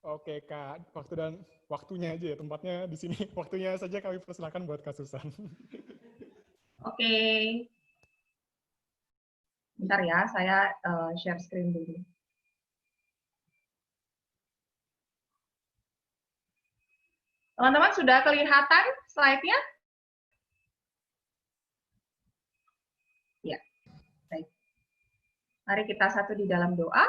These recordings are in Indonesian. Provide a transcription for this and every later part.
Oke Kak, waktunya aja ya, tempatnya di sini. Waktunya saja kami persilakan buat Kak Susan. Oke, bentar ya, saya share screen dulu. Teman-teman sudah kelihatan slide-nya? Ya, baik. Mari kita satu di dalam doa.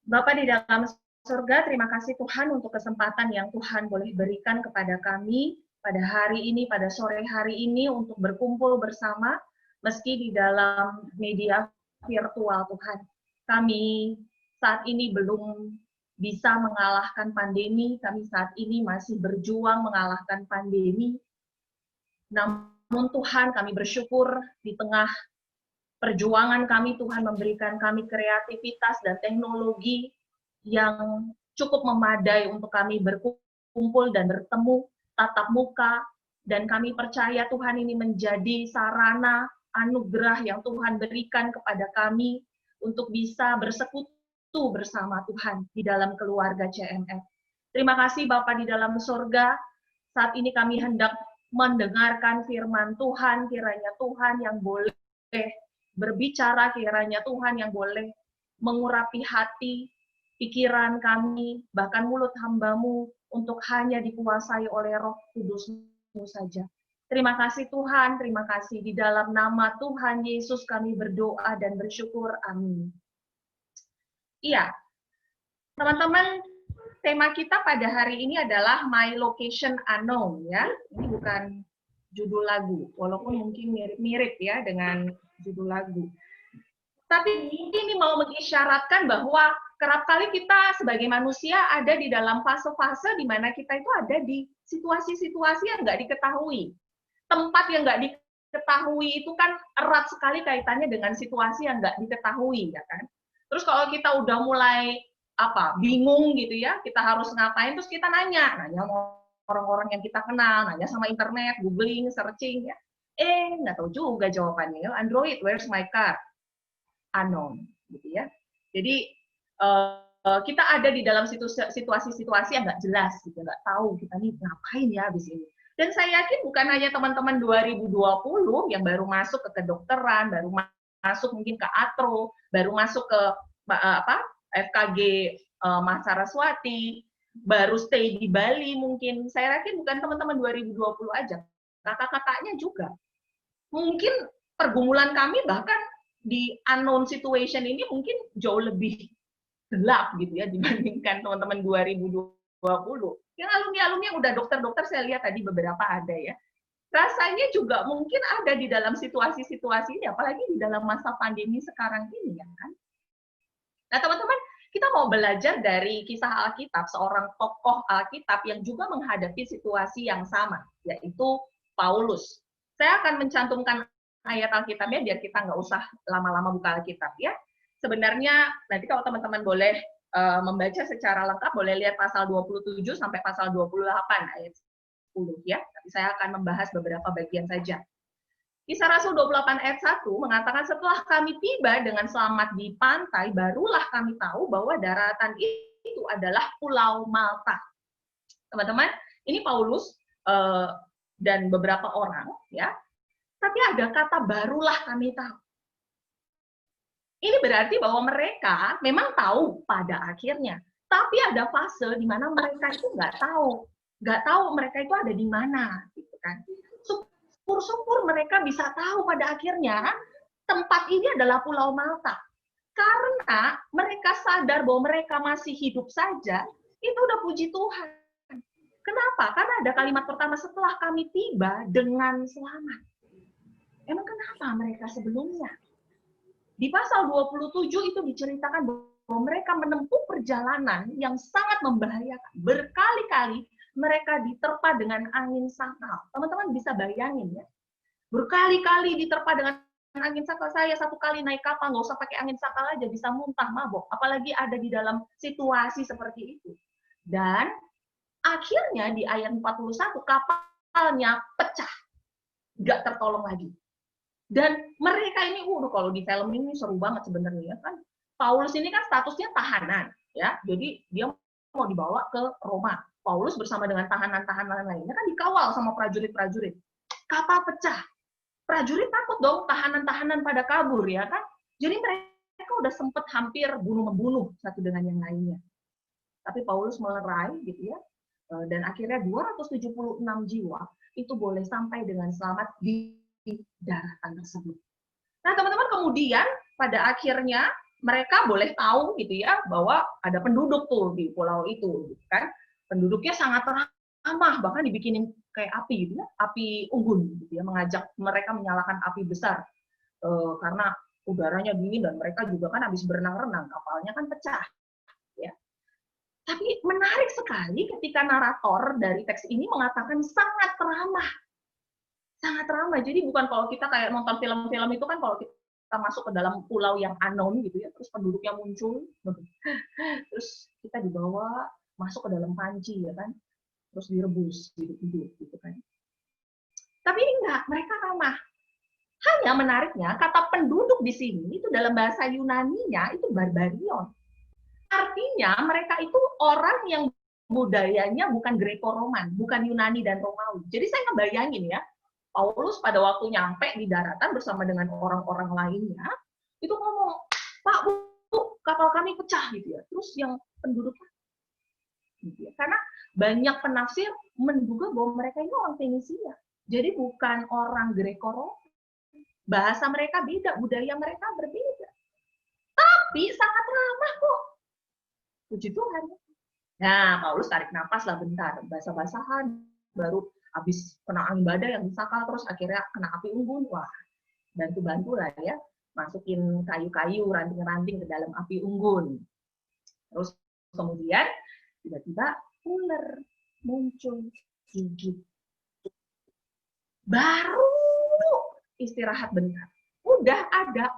Bapa di dalam surga, terima kasih Tuhan untuk kesempatan yang Tuhan boleh berikan kepada kami pada hari ini, pada sore hari ini untuk berkumpul bersama, meski di dalam media virtual Tuhan. Kami saat ini belum bisa mengalahkan pandemi, kami saat ini masih berjuang mengalahkan pandemi. Namun Tuhan, kami bersyukur di tengah perjuangan kami, Tuhan memberikan kami kreativitas dan teknologi yang cukup memadai untuk kami berkumpul dan bertemu tatap muka, dan kami percaya Tuhan ini menjadi sarana anugerah yang Tuhan berikan kepada kami untuk bisa bersekutu bersama Tuhan di dalam keluarga CMF. Terima kasih Bapa di dalam surga, saat ini kami hendak mendengarkan firman Tuhan, kiranya Tuhan yang boleh berbicara, kiranya Tuhan yang boleh mengurapi hati, pikiran kami, bahkan mulut hamba-Mu untuk hanya dikuasai oleh Roh Kudus-Mu saja. Terima kasih Tuhan, terima kasih. Di dalam nama Tuhan Yesus kami berdoa dan bersyukur. Amin. Iya, teman-teman, tema kita pada hari ini adalah My Location Unknown, ya. Ini bukan judul lagu, walaupun mungkin mirip-mirip ya dengan judul lagu. Tapi ini mau mengisyaratkan bahwa kerap kali kita sebagai manusia ada di dalam fase-fase di mana kita itu ada di situasi-situasi yang nggak diketahui. Tempat yang nggak diketahui itu kan erat sekali kaitannya dengan situasi yang nggak diketahui, ya kan? Terus kalau kita udah mulai bingung gitu ya, kita harus ngapain, terus kita nanya orang-orang yang kita kenal, nanya sama internet, googling, searching ya. Nggak tahu juga jawabannya. Android, where's my car? Unknown, gitu ya. Jadi kita ada di dalam situasi-situasi yang nggak jelas, gitu, nggak tahu kita nih ngapain ya habis ini. Dan saya yakin bukan hanya teman-teman 2020 yang baru masuk ke kedokteran, baru masuk mungkin ke atro, baru masuk ke FKG Mas Saraswati, baru stay di Bali mungkin. Saya yakin bukan teman-teman 2020 aja, kakak-kakaknya juga. Mungkin pergumulan kami bahkan di unknown situation ini mungkin jauh lebih gelap gitu ya dibandingkan teman-teman 2020. Yang alumni-alumni yang udah dokter-dokter saya lihat tadi beberapa ada ya. Rasanya juga mungkin ada di dalam situasi-situasi ini, apalagi di dalam masa pandemi sekarang ini ya kan. Nah teman-teman, kita mau belajar dari kisah Alkitab, seorang tokoh Alkitab yang juga menghadapi situasi yang sama, yaitu Paulus. Saya akan mencantumkan ayat Alkitabnya biar kita nggak usah lama-lama buka Alkitab ya. Sebenarnya nanti kalau teman-teman boleh membaca secara lengkap, boleh lihat pasal 27 sampai pasal 28 ayat 10 ya. Tapi saya akan membahas beberapa bagian saja. Kisah Rasul 28 ayat 1 mengatakan, setelah kami tiba dengan selamat di pantai, barulah kami tahu bahwa daratan itu adalah Pulau Malta. Teman-teman, ini Paulus dan beberapa orang ya. Tapi ada kata barulah kami tahu. Ini berarti bahwa mereka memang tahu pada akhirnya. Tapi ada fase di mana mereka itu nggak tahu mereka itu ada di mana, gitu kan. Syukur-syukur mereka bisa tahu pada akhirnya tempat ini adalah Pulau Malta. Karena mereka sadar bahwa mereka masih hidup saja, itu udah puji Tuhan. Kenapa? Karena ada kalimat pertama, setelah kami tiba dengan selamat. Emang kenapa mereka sebelumnya? Di pasal 27 itu diceritakan bahwa mereka menempuh perjalanan yang sangat membahayakan. Berkali-kali mereka diterpa dengan angin sakal. Teman-teman bisa bayangin ya. Berkali-kali diterpa dengan angin sakal. Saya satu kali naik kapal, nggak usah pakai angin sakal aja, bisa muntah, mabok. Apalagi ada di dalam situasi seperti itu. Dan akhirnya di ayat 41, kapalnya pecah. Nggak tertolong lagi. Dan mereka ini, kalau di film ini seru banget sebenarnya kan. Paulus ini kan statusnya tahanan. Ya, jadi dia mau dibawa ke Roma. Paulus bersama dengan tahanan-tahanan lainnya kan dikawal sama prajurit-prajurit. Kapal pecah. Prajurit takut dong, tahanan-tahanan pada kabur ya kan. Jadi mereka udah sempat hampir bunuh-membunuh satu dengan yang lainnya. Tapi Paulus melerai gitu ya. Dan akhirnya 276 jiwa itu boleh sampai dengan selamat di daratan tersebut. Nah, teman-teman, kemudian pada akhirnya mereka boleh tahu gitu ya bahwa ada penduduk tuh di pulau itu, gitu kan. Penduduknya sangat ramah, bahkan dibikinin kayak api gitu ya, api unggun gitu ya, mengajak mereka menyalakan api besar karena udaranya dingin dan mereka juga kan habis berenang-renang, kapalnya kan pecah ya. Tapi menarik sekali ketika narator dari teks ini mengatakan sangat ramah. Sangat ramah. Jadi bukan kalau kita kayak nonton film-film itu kan kalau kita masuk ke dalam pulau yang unknown gitu ya, terus penduduknya muncul, terus kita dibawa masuk ke dalam panci ya kan, terus direbus hidup-hidup gitu kan. Tapi ini enggak, mereka ramah. Hanya menariknya kata penduduk di sini itu dalam bahasa Yunani-nya itu barbarion. Artinya mereka itu orang yang budayanya bukan Greco-Roman, bukan Yunani dan Romawi. Jadi saya ngebayangin ya, Paulus pada waktu nyampe di daratan bersama dengan orang-orang lainnya, itu ngomong, Pak, Bu, kapal kami pecah gitu ya. Terus yang penduduknya, gitu ya. Karena banyak penafsir menduga bahwa mereka ini orang Fenisia. Jadi bukan orang Greco-Roman. Bahasa mereka beda, budaya mereka berbeda. Tapi sangat ramah kok. Puji Tuhan. Nah, Paulus tarik napas lah bentar, basah-basahan, baru habis kena angin badai yang disakal, terus akhirnya kena api unggun. Wah, bantu-bantu lah ya, masukin kayu-kayu, ranting-ranting ke dalam api unggun. Terus kemudian tiba-tiba ular muncul gigit. Baru istirahat bentar, udah ada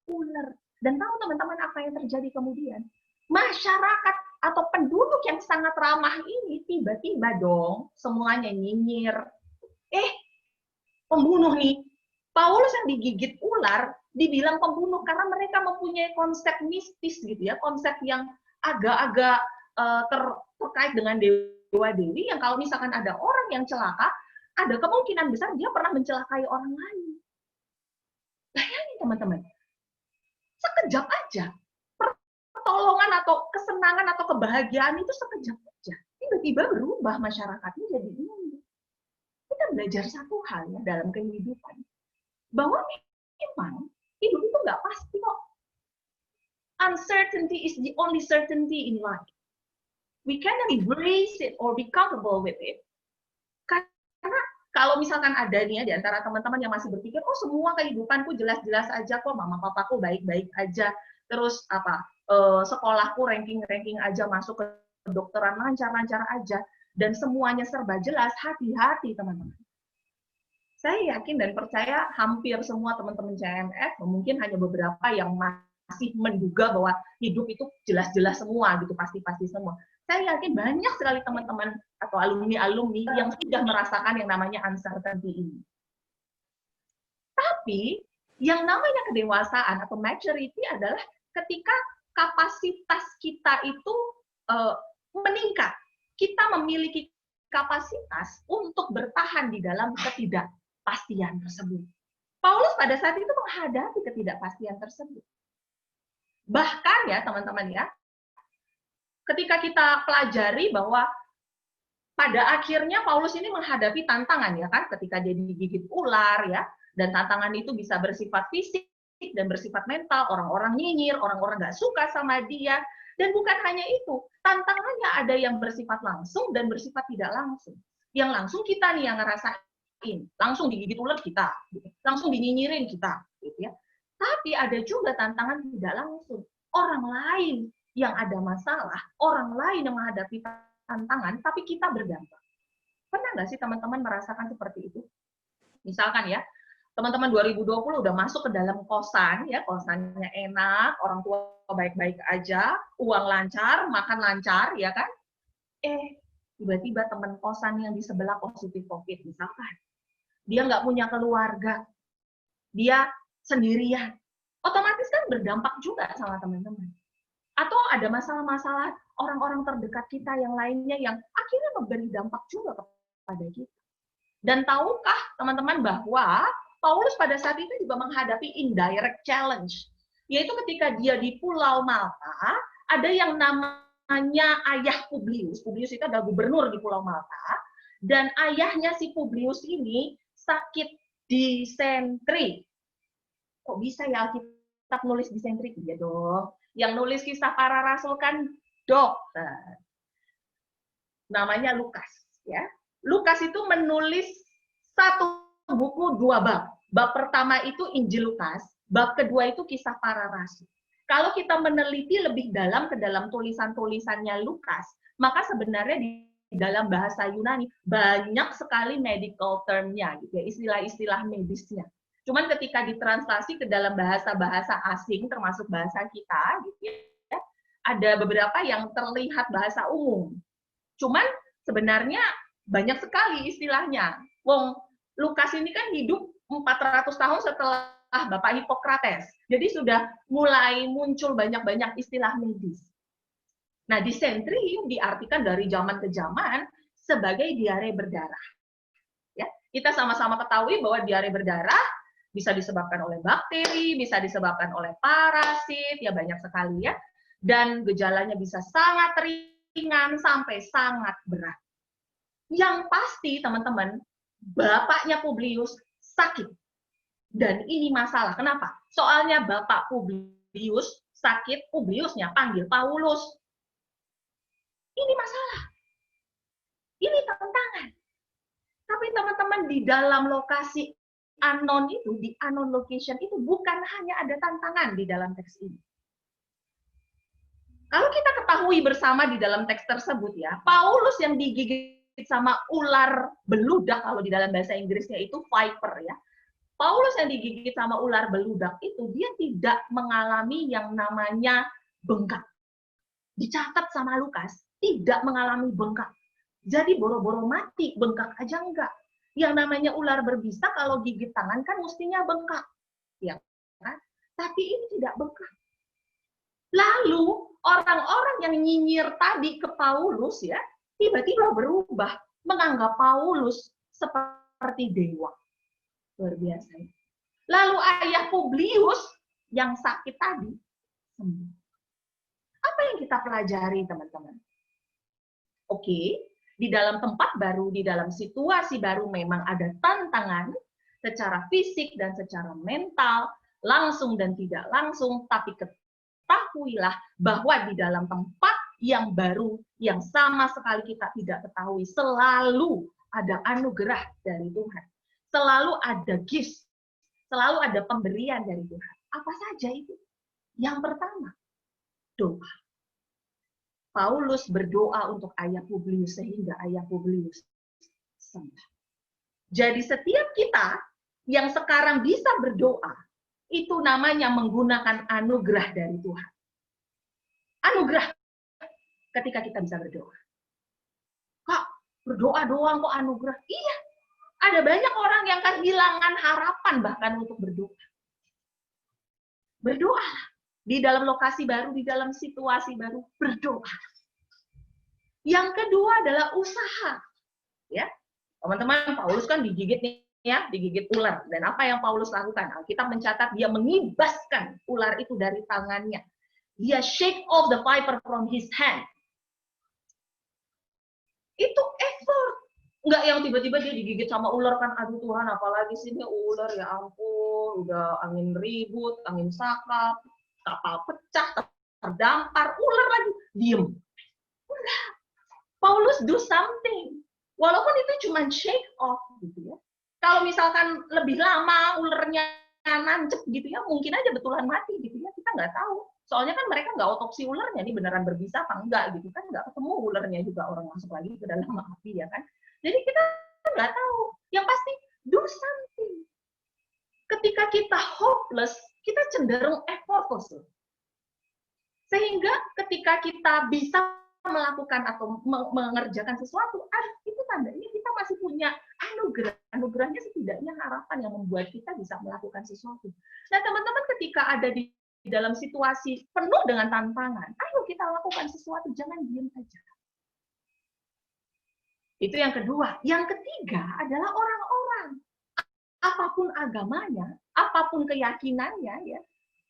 ular. Dan tahu teman-teman apa yang terjadi kemudian? Masyarakat atau penduduk yang sangat ramah ini tiba-tiba dong semuanya nyinyir. Pembunuh nih. Paulus yang digigit ular dibilang pembunuh karena mereka mempunyai konsep mistis gitu ya, konsep yang agak-agak terkait dengan dewa-dewi yang kalau misalkan ada orang yang celaka, ada kemungkinan besar dia pernah mencelakai orang lain. Bayangin teman-teman, sekejap aja pertolongan atau kesenangan atau kebahagiaan itu sekejap aja. Tiba-tiba berubah masyarakatnya jadi ini. Kita belajar satu hal ya dalam kehidupan, bahwa memang hidup itu nggak pasti kok. Uncertainty is the only certainty in life. We cannot embrace it or be comfortable with it. Karena kalau misalkan ada nih ya di antara teman-teman yang masih berpikir, oh semua kehidupanku jelas-jelas aja kok, mama papaku baik-baik aja, terus sekolahku ranking-ranking aja, masuk ke kedokteran lancar-lancar aja, dan semuanya serba jelas, hati-hati teman-teman. Saya yakin dan percaya hampir semua teman-teman CMF, mungkin hanya beberapa yang masih menduga bahwa hidup itu jelas-jelas semua, gitu, pasti-pasti semua. Saya yakin banyak sekali teman-teman atau alumni-alumni yang sudah merasakan yang namanya uncertainty ini. Tapi, yang namanya kedewasaan atau maturity adalah ketika kapasitas kita itu meningkat. Kita memiliki kapasitas untuk bertahan di dalam ketidakpastian tersebut. Paulus pada saat itu menghadapi ketidakpastian tersebut. Bahkan ya teman-teman ya, ketika kita pelajari bahwa pada akhirnya Paulus ini menghadapi tantangan ya kan, ketika dia digigit ular ya, dan tantangan itu bisa bersifat fisik dan bersifat mental, orang-orang nyinyir, orang-orang nggak suka sama dia, dan bukan hanya itu, tantangannya ada yang bersifat langsung dan bersifat tidak langsung. Yang langsung kita nih yang ngerasain, langsung digigit ular kita, langsung dinyinyirin kita, gitu ya. Tapi ada juga tantangan tidak langsung, orang lain yang ada masalah, orang lain yang menghadapi tantangan, tapi kita berdampak. Pernah nggak sih teman-teman merasakan seperti itu? Misalkan ya, teman-teman 2020 udah masuk ke dalam kosan, ya kosannya enak, orang tua baik-baik aja, uang lancar, makan lancar, ya kan? Tiba-tiba teman kosan yang di sebelah positif COVID, misalkan. Dia nggak punya keluarga, dia sendirian. Otomatis kan berdampak juga sama teman-teman. Atau ada masalah-masalah orang-orang terdekat kita yang lainnya yang akhirnya memberi dampak juga kepada kita. Dan tahukah teman-teman bahwa Paulus pada saat itu juga menghadapi indirect challenge, yaitu ketika dia di Pulau Malta, ada yang namanya ayah Publius. Publius itu adalah gubernur di Pulau Malta, dan ayahnya si Publius ini sakit disentri. Kok bisa ya Alkitab nulis disentri? Iya dong. Yang nulis kisah para rasul kan dokter. Namanya Lukas, ya. Lukas itu menulis satu buku 2 bab. Bab pertama itu Injil Lukas, bab kedua itu kisah para rasul. Kalau kita meneliti lebih dalam ke dalam tulisan-tulisannya Lukas, maka sebenarnya di dalam bahasa Yunani banyak sekali medical term-nya, gitu ya, istilah-istilah medisnya. Cuman ketika ditranslasi ke dalam bahasa-bahasa asing, termasuk bahasa kita, gitu ya, ada beberapa yang terlihat bahasa umum. Cuman sebenarnya banyak sekali istilahnya. Wong Lukas ini kan hidup 400 tahun setelah Bapak Hippocrates. Jadi sudah mulai muncul banyak-banyak istilah medis. Nah, disentri diartikan dari zaman ke zaman sebagai diare berdarah. Ya, kita sama-sama ketahui bahwa diare berdarah bisa disebabkan oleh bakteri, bisa disebabkan oleh parasit, ya banyak sekali ya. Dan gejalanya bisa sangat ringan sampai sangat berat. Yang pasti teman-teman, bapaknya Publius sakit. Dan ini masalah. Kenapa? Soalnya bapak Publius sakit, Publiusnya panggil Paulus. Ini masalah. Ini tantangan. Tapi teman-teman, di dalam lokasi unknown itu, di unknown location itu bukan hanya ada tantangan di dalam teks ini. Kalau kita ketahui bersama di dalam teks tersebut ya, Paulus yang digigit sama ular beludak, kalau di dalam bahasa Inggrisnya itu viper ya. Paulus yang digigit sama ular beludak itu, dia tidak mengalami yang namanya bengkak. Dicatat sama Lukas, tidak mengalami bengkak. Jadi boro-boro mati, bengkak aja enggak. Yang namanya ular berbisa kalau gigit tangan kan mestinya bengkak. Ya kan? Tapi ini tidak bengkak. Lalu orang-orang yang nyinyir tadi ke Paulus ya, tiba-tiba berubah, menganggap Paulus seperti dewa. Luar biasa. Lalu ayah Publius yang sakit tadi sembuh. Apa yang kita pelajari, teman-teman? Oke, di dalam tempat baru, di dalam situasi baru memang ada tantangan secara fisik dan secara mental, langsung dan tidak langsung, tapi ketahuilah bahwa di dalam tempat yang baru, yang sama sekali kita tidak ketahui, selalu ada anugerah dari Tuhan. Selalu ada gift, selalu ada pemberian dari Tuhan. Apa saja itu? Yang pertama, doa. Paulus berdoa untuk ayah Publius sehingga ayah Publius sembuh. Jadi setiap kita yang sekarang bisa berdoa, itu namanya menggunakan anugerah dari Tuhan. Anugerah ketika kita bisa berdoa. Kak, berdoa doang kok anugerah? Iya, ada banyak orang yang kehilangan harapan bahkan untuk berdoa. Berdoalah. Di dalam lokasi baru, di dalam situasi baru, berdoa. Yang kedua adalah usaha. Ya, teman-teman, Paulus kan digigit nih ya, digigit ular. Dan apa yang Paulus lakukan? Kita mencatat dia mengibaskan ular itu dari tangannya. Dia shake off the viper from his hand. Itu effort. Enggak yang tiba-tiba dia digigit sama ular kan, aduh Tuhan, apalagi sih ini ular, ya ampun, udah angin ribut, angin sakap, kapal pecah, terdampar, ular lagi, diem. Enggak. Paulus do something. Walaupun itu cuma shake off gitu ya. Kalau misalkan lebih lama ularnya nancep gitu ya, mungkin aja betulan mati gitu ya, kita nggak tahu. Soalnya kan mereka nggak otopsi ularnya, ini beneran berbisa apa enggak gitu kan, nggak ketemu ularnya juga, orang masuk lagi ke dalam api ya kan. Jadi kita nggak tahu. Yang pasti do something. Ketika kita hopeless, kita cenderung effortless. Sehingga ketika kita bisa melakukan atau mengerjakan sesuatu, itu tandanya kita masih punya anugerah. Anugerahnya setidaknya harapan yang membuat kita bisa melakukan sesuatu. Nah, teman-teman ketika ada di dalam situasi penuh dengan tantangan, ayo kita lakukan sesuatu, jangan diam saja. Itu yang kedua. Yang ketiga adalah orang-orang. Apapun agamanya, apapun keyakinannya, ya,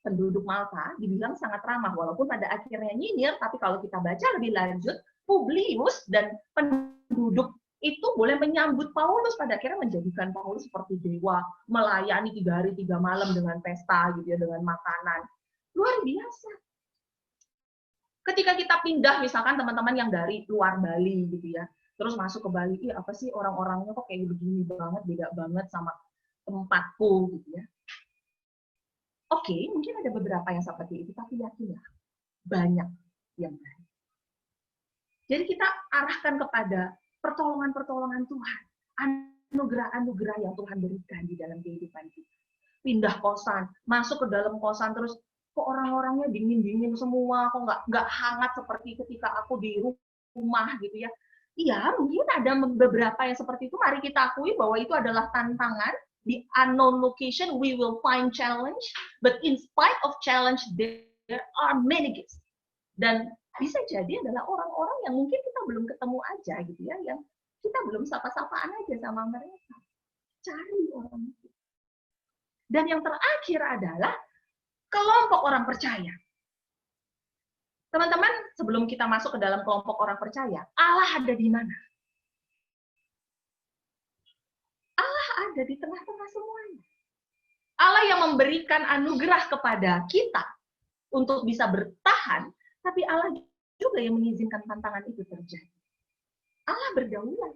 penduduk Malta dibilang sangat ramah, walaupun pada akhirnya nyinyir, tapi kalau kita baca lebih lanjut, Publius dan penduduk itu boleh menyambut Paulus, pada akhirnya menjadikan Paulus seperti dewa, melayani 3 hari 3 malam dengan pesta, gitu ya, dengan makanan. Luar biasa. Ketika kita pindah, misalkan teman-teman yang dari luar Bali, gitu ya, terus masuk ke Bali, apa sih orang-orangnya kok kayak begini banget, beda banget sama tempatku, gitu ya. Oke, mungkin ada beberapa yang seperti itu, tapi yakinlah banyak yang baik. Jadi kita arahkan kepada pertolongan-pertolongan Tuhan, anugerah-anugerah yang Tuhan berikan di dalam kehidupan kita. Pindah kosan, masuk ke dalam kosan, terus kok orang-orangnya dingin-dingin semua, kok nggak hangat seperti ketika aku di rumah, gitu ya. Iya, mungkin ada beberapa yang seperti itu, mari kita akui bahwa itu adalah tantangan. Di unknown location, we will find challenge, but in spite of challenge, there are many gifts. Dan bisa jadi adalah orang-orang yang mungkin kita belum ketemu aja, gitu ya, yang kita belum sapa-sapaan aja sama mereka. Cari orang itu. Dan yang terakhir adalah kelompok orang percaya. Teman-teman, sebelum kita masuk ke dalam kelompok orang percaya, Allah ada di mana? Allah ada di tengah-tengah semuanya. Allah yang memberikan anugerah kepada kita untuk bisa bertahan, tapi Allah juga yang mengizinkan tantangan itu terjadi. Allah berdaulat.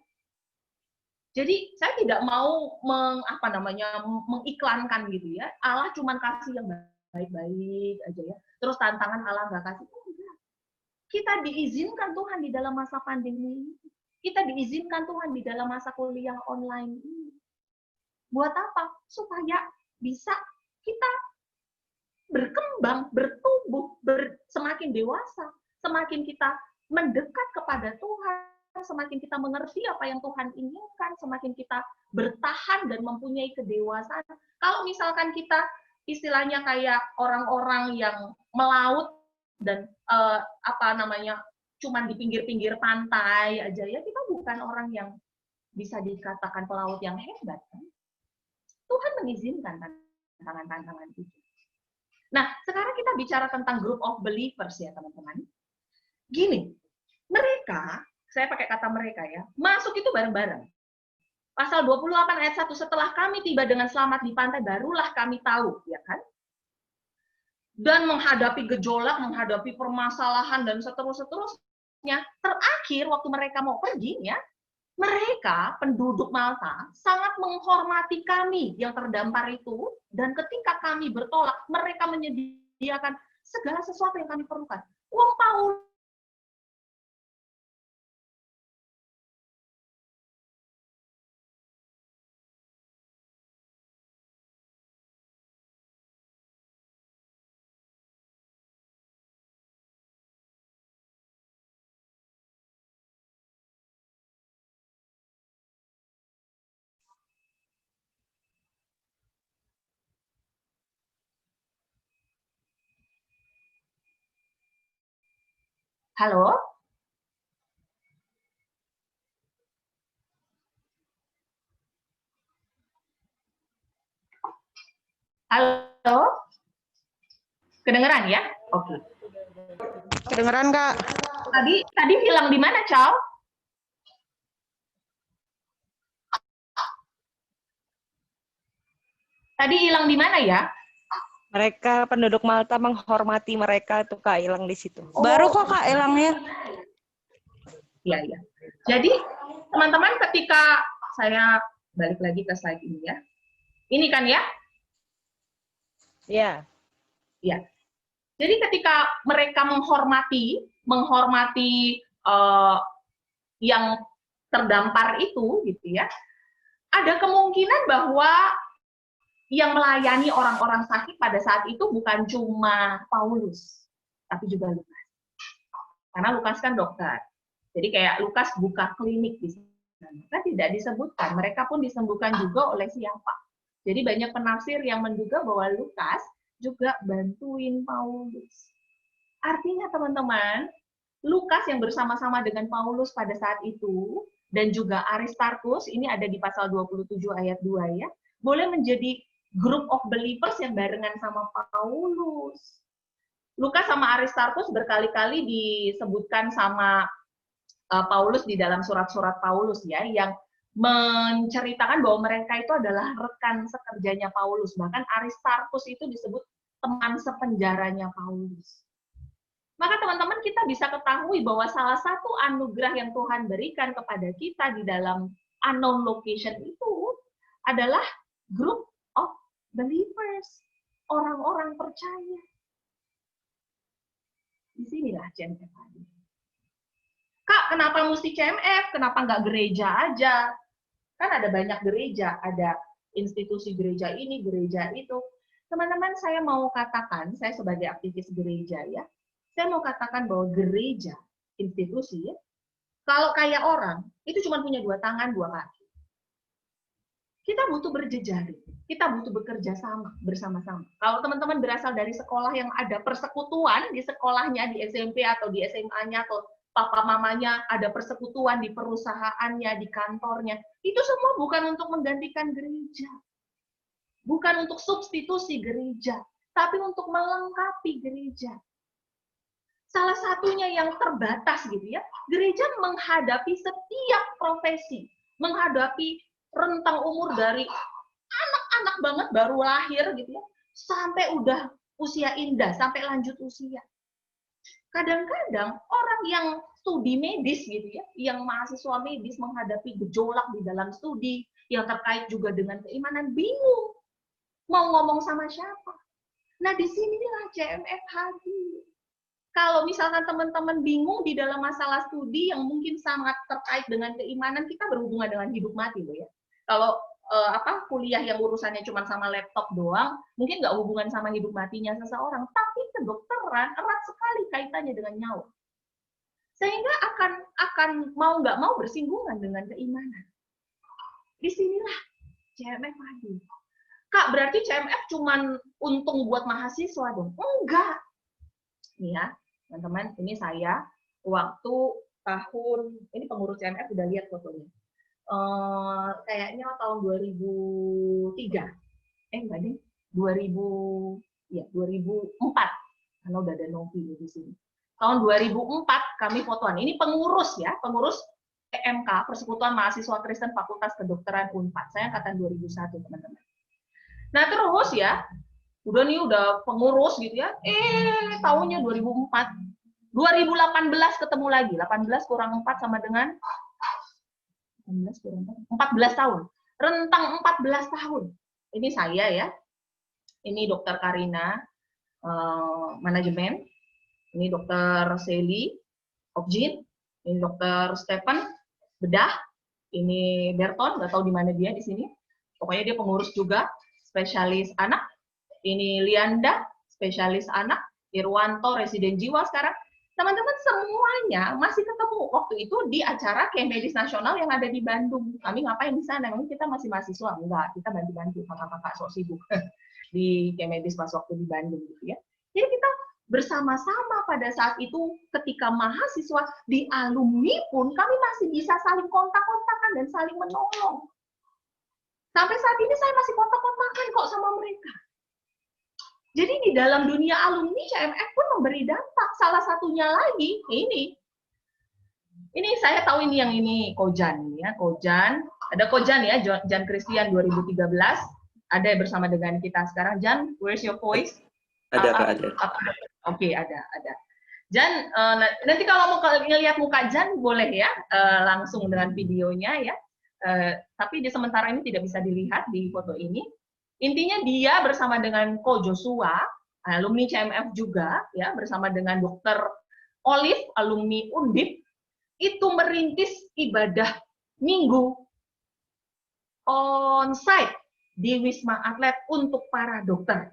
Jadi saya tidak mau mengiklankan gitu ya. Allah cuma kasih yang baik-baik aja ya. Terus tantangan Allah nggak kasih. Enggak. Kita diizinkan Tuhan di dalam masa pandemi ini. Kita diizinkan Tuhan di dalam masa kuliah online ini. Buat apa? Supaya bisa kita berkembang, bertumbuh, semakin dewasa, semakin kita mendekat kepada Tuhan, semakin kita mengerti apa yang Tuhan inginkan, semakin kita bertahan dan mempunyai kedewasaan. Kalau misalkan kita istilahnya kayak orang-orang yang melaut dan cuman di pinggir-pinggir pantai aja ya, kita bukan orang yang bisa dikatakan pelaut yang hebat, kan? Tuhan mengizinkan tantangan-tantangan itu. Nah, sekarang kita bicara tentang group of believers ya, teman-teman. Gini, mereka, saya pakai kata mereka ya, masuk itu bareng-bareng. Pasal 28 ayat 1, setelah kami tiba dengan selamat di pantai, barulah kami tahu, ya kan? Dan menghadapi gejolak, menghadapi permasalahan, dan seterusnya. Terakhir, waktu mereka mau pergi, ya, mereka, penduduk Malta, sangat menghormati kami yang terdampar itu, dan ketika kami bertolak, mereka menyediakan segala sesuatu yang kami perlukan. Wong Paulus Halo? Halo? Kedengeran ya? Oke. Kedengeran, Kak. Tadi hilang di mana, Chow? Tadi hilang di mana ya? Mereka penduduk Malta menghormati mereka tuh, Kak, hilang di situ. Baru kok, Kak, hilangnya. Iya, iya. Jadi, teman-teman, ketika saya balik lagi ke slide ini ya. Ini kan ya? Iya. Iya. Jadi ketika mereka menghormati yang terdampar itu, gitu ya, ada kemungkinan bahwa yang melayani orang-orang sakit pada saat itu bukan cuma Paulus, tapi juga Lukas. Karena Lukas kan dokter. Jadi kayak Lukas buka klinik di sana. Kan tidak disebutkan, mereka pun disembuhkan juga oleh siapa. Jadi banyak penafsir yang menduga bahwa Lukas juga bantuin Paulus. Artinya teman-teman, Lukas yang bersama-sama dengan Paulus pada saat itu, dan juga Aristarchus, ini ada di pasal 27 ayat 2 ya, boleh menjadi group of believers yang barengan sama Paulus. Lukas sama Aristarchus berkali-kali disebutkan sama Paulus di dalam surat-surat Paulus ya, yang menceritakan bahwa mereka itu adalah rekan sekerjanya Paulus. Bahkan Aristarchus itu disebut teman sepenjaranya Paulus. Maka teman-teman kita bisa ketahui bahwa salah satu anugerah yang Tuhan berikan kepada kita di dalam unknown location itu adalah group of believers, orang-orang percaya. Disinilah CMF hadir. Kak, kenapa mesti CMF? Kenapa nggak gereja aja? Kan ada banyak gereja, ada institusi gereja ini, gereja itu. Teman-teman, saya mau katakan, saya sebagai aktivis gereja ya, saya mau katakan bahwa gereja, institusi, ya, kalau kayak orang, itu cuma punya 2 tangan, 2 kaki. Kita butuh berjejaring, kita butuh bekerja sama, bersama-sama. Kalau teman-teman berasal dari sekolah yang ada persekutuan di sekolahnya, di SMP atau di SMA-nya, atau papa mamanya ada persekutuan di perusahaannya, di kantornya, itu semua bukan untuk menggantikan gereja. Bukan untuk substitusi gereja, tapi untuk melengkapi gereja. Salah satunya yang terbatas gitu ya, gereja menghadapi setiap profesi, menghadapi rentang umur dari anak-anak banget baru lahir gitu ya, sampai udah usia indah, sampai lanjut usia. Kadang-kadang orang yang studi medis gitu ya, yang mahasiswa medis menghadapi gejolak di dalam studi, yang terkait juga dengan keimanan, bingung mau ngomong sama siapa. Nah, disinilah CMF hadir. Kalau misalkan teman-teman bingung di dalam masalah studi yang mungkin sangat terkait dengan keimanan, kita berhubungan dengan hidup mati loh ya. Kalau kuliah yang urusannya cuma sama laptop doang, mungkin nggak hubungan sama hidup matinya seseorang, tapi kedokteran erat sekali kaitannya dengan nyawa. Sehingga akan mau nggak mau bersinggungan dengan keimanan. Disinilah CMF hadir. Kak, berarti CMF cuma untung buat mahasiswa dong? Enggak. Nih ya, teman-teman, ini saya waktu tahun, ini pengurus CMF udah lihat fotonya. Kayaknya tahun 2003. Enggak deh, 2004. Karena udah ada Novi di sini. Tahun 2004 kami fotoan. Ini pengurus ya, pengurus PMK, Persekutuan Mahasiswa Kristen Fakultas Kedokteran Unpad. Saya angkatan 2001, teman-teman. Nah, terus ya, udah pengurus gitu ya. Tahunnya 2004. 2018 ketemu lagi. 18 kurang 4 sama dengan 14 tahun. Rentang 14 tahun. Ini saya ya. Ini Dokter Karina, manajemen. Ini Dokter Sally, Objin. Ini Dokter Stephen, bedah. Ini Berton, nggak tahu di mana dia di sini. Pokoknya dia pengurus juga, spesialis anak. Ini Lianda, spesialis anak. Irwanto, residen jiwa sekarang. Teman-teman semuanya masih ketemu waktu itu di acara Camp Medis Nasional yang ada di Bandung. Kami ngapain di sana? Memang kita masih mahasiswa? Enggak, kita bantu-bantu kakak-kakak sok sibuk di Camp Medis pas waktu di Bandung gitu ya. Jadi kita bersama-sama pada saat itu ketika mahasiswa di alumni pun kami masih bisa saling kontak-kontakan dan saling menolong. Sampai saat ini saya masih kontak-kontakan kok sama mereka. Jadi di dalam dunia alumni CMF pun memberi dampak. Salah satunya lagi ini. Ini saya tahu ini yang ini Kojan ya, Kojan. Ada Kojan ya, Jan Christian 2013. Ada bersama dengan kita sekarang. Jan, where's your voice? Ada Kak, ada. Oke, ada. Jan, nanti kalau mau ngelihat muka Jan boleh ya, langsung dengan videonya ya. Tapi di sementara ini tidak bisa dilihat di foto ini. Intinya dia bersama dengan Ko Joshua, alumni CMF juga, ya bersama dengan Dr. Olive, alumni Undip, itu merintis ibadah minggu on-site di Wisma Atlet untuk para dokter.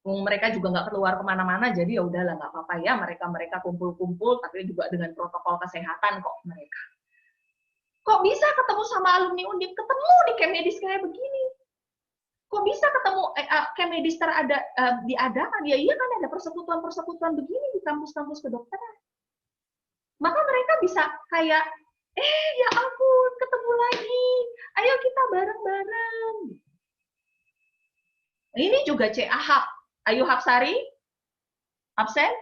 Mereka juga nggak keluar kemana-mana, jadi ya udahlah nggak apa-apa ya, mereka kumpul-kumpul, tapi juga dengan protokol kesehatan kok mereka. Kok bisa ketemu sama alumni Undip, ketemu di Camp Medis kayak begini? kok bisa ketemu Kemedis diadakan? Ya iya kan ada persekutuan-persekutuan begini di kampus-kampus kedokteran. Maka mereka bisa kayak, ya ampun, ketemu lagi. Ayo kita bareng-bareng. Ini juga Ahab. Ayu Hapsari? Absen?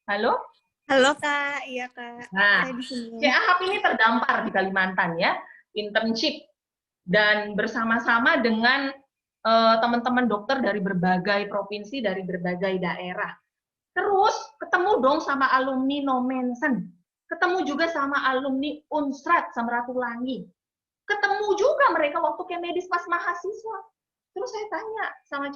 Halo? Halo Kak, iya Kak. Nah, Saya di sini. Ahab ini terdampar di Kalimantan ya, internship dan bersama-sama dengan teman-teman dokter dari berbagai provinsi, dari berbagai daerah. Terus ketemu dong sama alumni Nomensen, ketemu juga sama alumni Unsrat Samratulangi, ketemu juga mereka waktu Kemedis pas mahasiswa. Terus saya tanya sama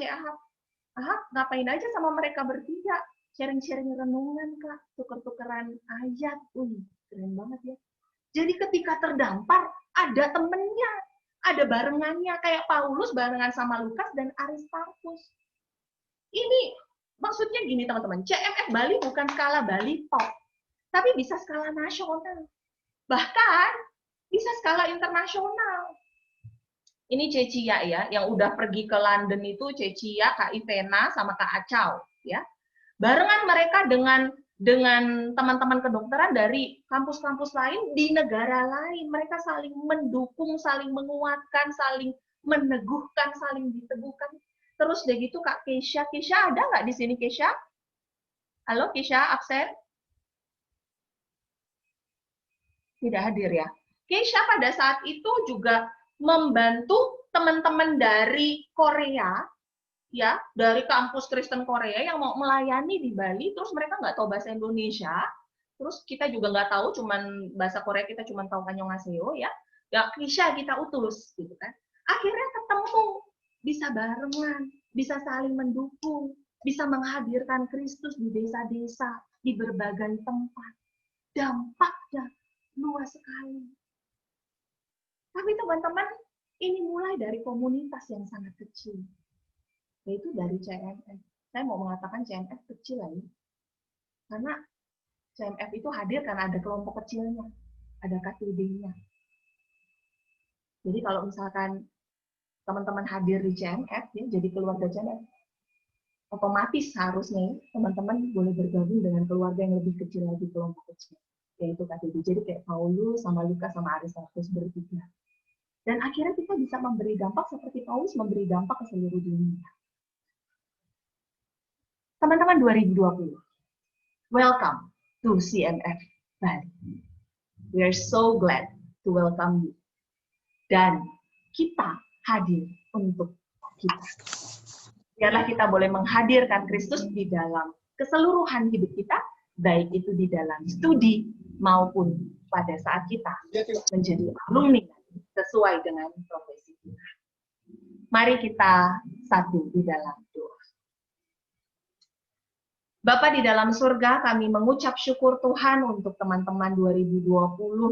Ahab, ngapain aja sama mereka bertiga? Sharing-sharing renungan, Kak, tuker-tukeran ayat. Keren banget ya. Jadi ketika terdampar, ada temennya, ada barengannya, kayak Paulus barengan sama Lukas dan Aristarkus. Ini maksudnya gini teman-teman, CMF Bali bukan skala Bali top, tapi bisa skala nasional. Bahkan bisa skala internasional. Ini Cecia ya, yang udah pergi ke London itu Cecia, Kak Ivena, sama Kak Acau. Ya. Barengan mereka dengan teman-teman kedokteran dari kampus-kampus lain di negara lain. Mereka saling mendukung, saling menguatkan, saling meneguhkan, saling diteguhkan. Terus udah gitu Kak Keisha. Keisha ada nggak di sini Keisha? Halo Keisha, absen? Tidak hadir ya. Keisha pada saat itu juga membantu teman-teman dari Korea, ya, dari kampus Kristen Korea yang mau melayani di Bali, terus mereka nggak tahu bahasa Indonesia, terus kita juga nggak tahu, cuman bahasa Korea kita cuma tahu Annyeonghaseyo, ya Keisha kita utus, gitu kan. Akhirnya ketemu, bisa barengan, bisa saling mendukung, bisa menghadirkan Kristus di desa-desa, di berbagai tempat. Dampaknya luas sekali. Tapi teman-teman, ini mulai dari komunitas yang sangat kecil, yaitu dari CMF. Saya mau mengatakan CMF kecil lagi, karena CMF itu hadir karena ada kelompok kecilnya, ada KTB-nya. Jadi kalau misalkan teman-teman hadir di CMF, ya, jadi keluarga CMF, otomatis harusnya teman-teman boleh bergabung dengan keluarga yang lebih kecil lagi, kelompok kecil, yaitu KTB. Jadi kayak Paulus sama Lukas sama Aristarkus bertiga. Dan akhirnya kita bisa memberi dampak seperti Paulus memberi dampak ke seluruh dunia. Teman-teman 2020, welcome to CMF Bali. We are so glad to welcome you. Dan kita hadir untuk kita. Biarlah kita boleh menghadirkan Kristus di dalam keseluruhan hidup kita, baik itu di dalam studi maupun pada saat kita menjadi alumni sesuai dengan profesi kita. Mari kita satu di dalam doa. Bapa di dalam surga, kami mengucap syukur Tuhan untuk teman-teman 2020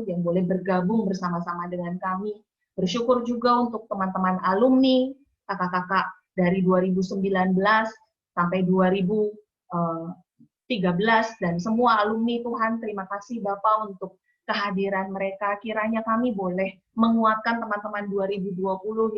yang boleh bergabung bersama-sama dengan kami. Bersyukur juga untuk teman-teman alumni, kakak-kakak dari 2019 sampai 2013, dan semua alumni Tuhan, terima kasih Bapak untuk kehadiran mereka. Kiranya kami boleh menguatkan teman-teman 2020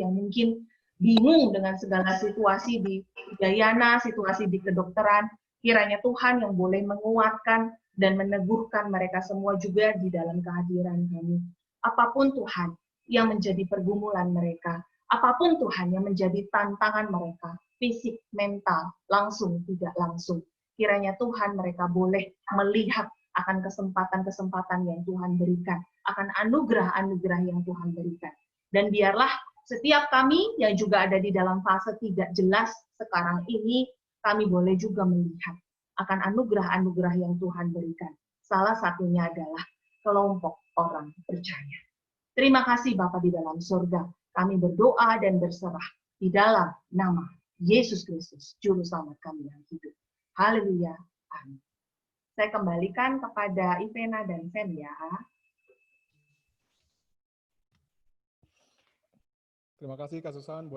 yang mungkin bingung dengan segala situasi di Udayana, situasi di kedokteran. Kiranya Tuhan yang boleh menguatkan dan meneguhkan mereka semua juga di dalam kehadiran kami. Apapun Tuhan yang menjadi pergumulan mereka, apapun Tuhan yang menjadi tantangan mereka, fisik, mental, langsung, tidak langsung. Kiranya Tuhan mereka boleh melihat akan kesempatan-kesempatan yang Tuhan berikan, akan anugerah-anugerah yang Tuhan berikan. Dan biarlah setiap kami yang juga ada di dalam fase tidak jelas sekarang ini, kami boleh juga melihat akan anugerah-anugerah yang Tuhan berikan. Salah satunya adalah kelompok orang percaya. Terima kasih Bapa di dalam surga. Kami berdoa dan berserah di dalam nama Yesus Kristus, Juru Selamat kami yang hidup. Haleluya. Amin. Saya kembalikan kepada Ivena dan Fen ya. Terima kasih Kak Susan.